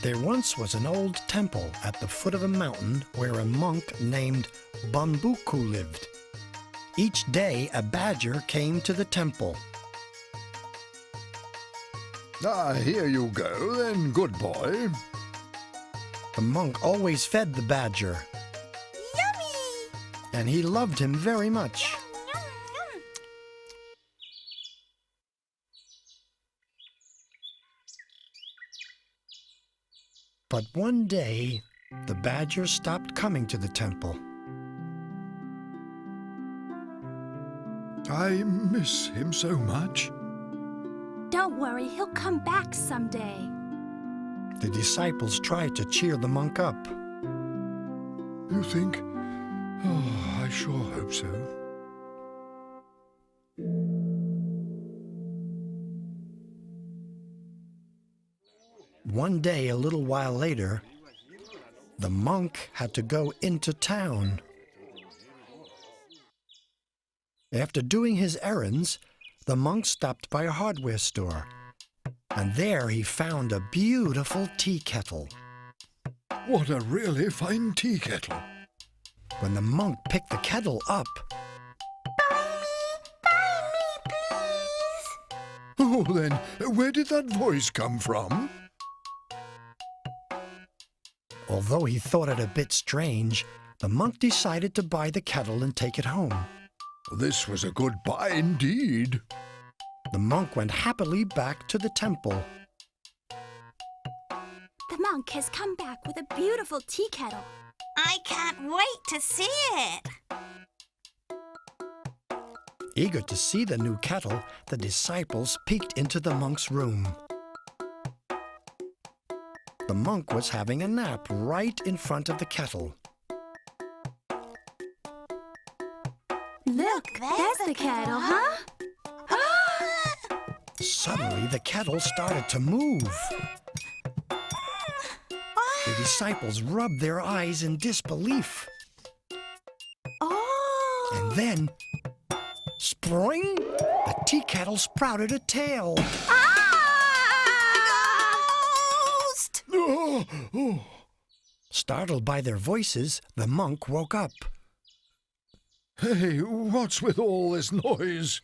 There once was an old temple at the foot of a mountain where a monk named Bumbuku lived. Each day a badger came to the temple. Here you go, then, good boy. The monk always fed the badger. Yummy! And he loved him very much. Yum, yum. But one day, the badger stopped coming to the temple. I miss him so much. Don't worry, he'll come back someday. The disciples tried to cheer the monk up. You think? Oh, I sure hope so. One day, a little while later, the monk had to go into town. After doing his errands, the monk stopped by a hardware store, and there he found a beautiful tea kettle. What a really fine tea kettle. When the monk picked the kettle up, Buy me, please. Oh, then, where did that voice come from? although he thought it a bit strange, the monk decided to buy the kettle and take it home. This was a good buy indeed. The monk went happily back to the temple. The monk has come back with a beautiful tea kettle. I can't wait to see it. Eager to see the new kettle, the disciples peeked into the monk's room. The monk was having a nap right in front of the kettle. Look, there's the kettle, huh? Suddenly, the kettle started to move. The disciples rubbed their eyes in disbelief. Oh! And then, spring, the tea kettle sprouted a tail. Ghost! Oh, oh. Startled by their voices, the monk woke up. Hey, what's with all this noise?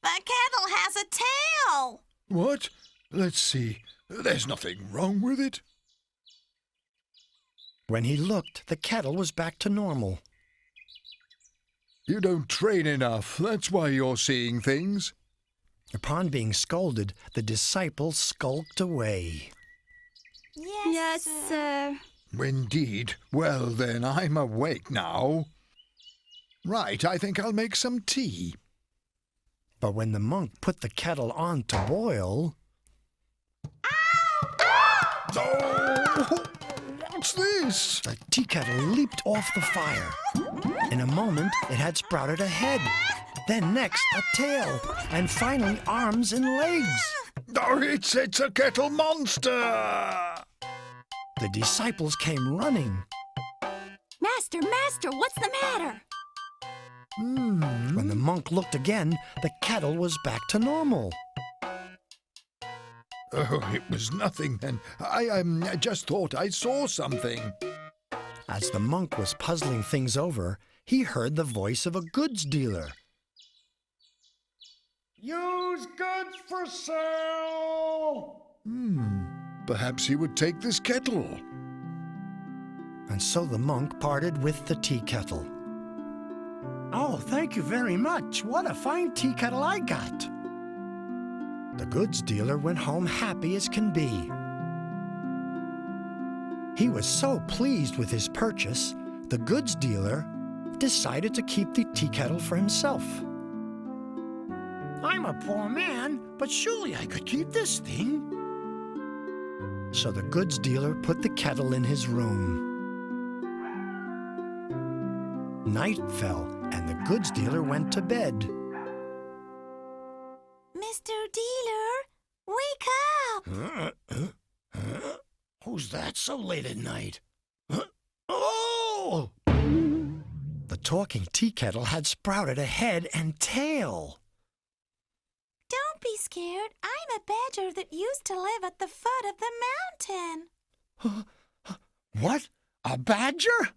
The kettle has a tail! What? Let's see. There's nothing wrong with it. When he looked, the kettle was back to normal. You don't train enough. That's why you're seeing things. Upon being scolded, the disciples skulked away. Yes, sir. Indeed. Well, then, I'm awake now. Right, I think I'll make some tea. But when the monk put the kettle on to boil... Oh, what's this? The tea kettle leaped off the fire. In a moment, it had sprouted a head, then next a tail, and finally arms and legs. Oh, it's a kettle monster! The disciples came running. Master, what's the matter? When the monk looked again, the kettle was back to normal. Oh, it was nothing then. I just thought I saw something. As the monk was puzzling things over, he heard the voice of a goods dealer. Used goods for sale! Perhaps he would take this kettle. And so the monk parted with the tea kettle. Oh, thank you very much. What a fine tea kettle I got. The goods dealer went home happy as can be. He was so pleased with his purchase, the goods dealer decided to keep the tea kettle for himself. I'm a poor man, but surely I could keep this thing. So the goods dealer put the kettle in his room. Night fell, and the goods dealer went to bed. Mr. Dealer, wake up! Who's that so late at night? Oh! The talking tea kettle had sprouted a head and tail. Don't be scared. I'm a badger that used to live at the foot of the mountain. What? A badger?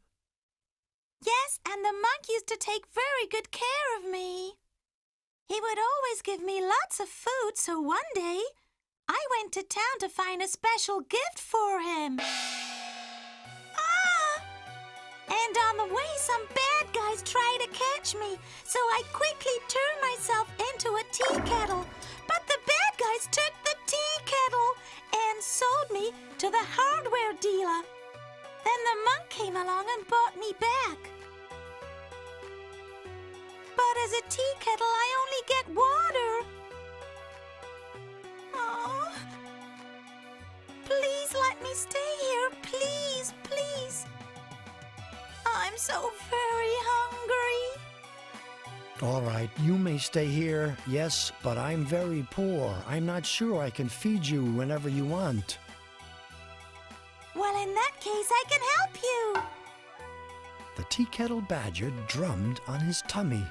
Yes, and the monk used to take very good care of me. He would always give me lots of food, so one day I went to town to find a special gift for him. And on the way, some bad guys tried to catch me, so I quickly turned myself into a tea kettle. But the bad guys took the tea kettle and sold me to the hardware dealer. Then the monk came along and bought me back. But as a tea kettle, I only get water. Oh, please let me stay here, please, please. I'm so very hungry. All right, you may stay here, yes, but I'm very poor. I'm not sure I can feed you whenever you want. Well, in that case, I can help you. The tea kettle badger drummed on his tummy.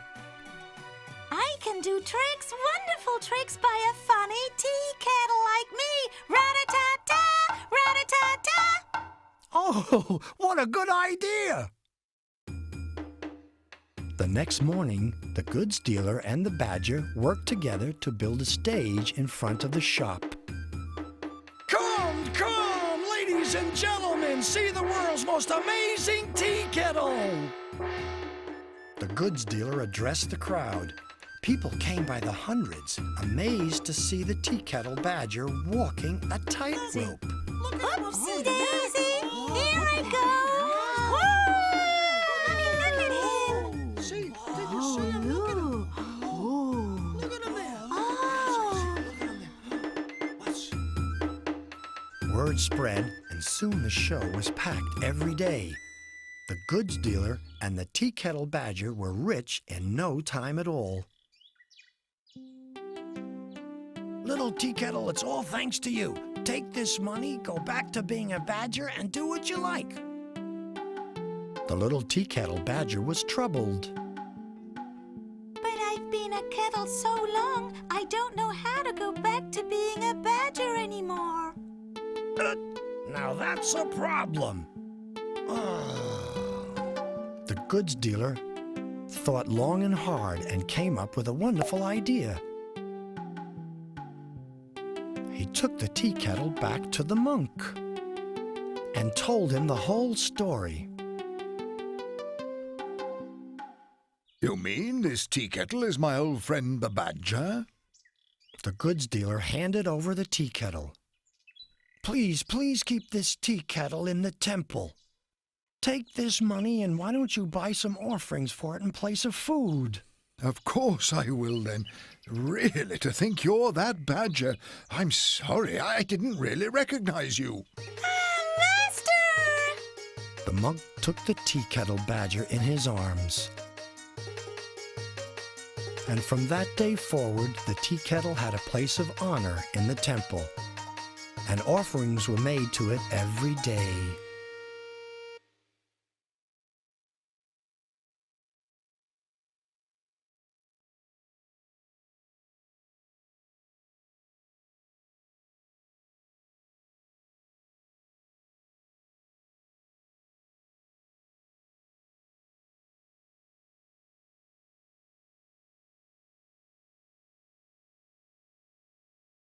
I can do tricks, wonderful tricks by a funny tea kettle like me. Rat-a-tat-ta, rat-a-tat-ta. Oh, what a good idea! The next morning, the goods dealer and the badger worked together to build a stage in front of the shop. Come, ladies and gentlemen, see the world's most amazing tea kettle! The goods dealer addressed the crowd. People came by the hundreds, amazed to see the tea kettle badger walking a tightrope. Oopsie daisy, here I go. Word spread, and soon the show was packed every day. The goods dealer and the tea kettle badger were rich in no time at all. Little tea kettle, it's all thanks to you. Take this money, go back to being a badger, and do what you like. The little tea kettle badger was troubled. But I've been a kettle so long, I don't know how to go back to being a badger anymore. Now that's a problem. The goods dealer thought long and hard and came up with a wonderful idea. He took the tea kettle back to the monk and told him the whole story. You mean this tea kettle is my old friend the badger? The goods dealer handed over the tea kettle. Please keep this tea kettle in the temple. Take this money and why don't you buy some offerings for it in place of food? Of course I will then. Really, to think you're that badger. I'm sorry, I didn't really recognize you. Master! The monk took the tea kettle badger in his arms. And from that day forward, the tea kettle had a place of honor in the temple, and offerings were made to it every day.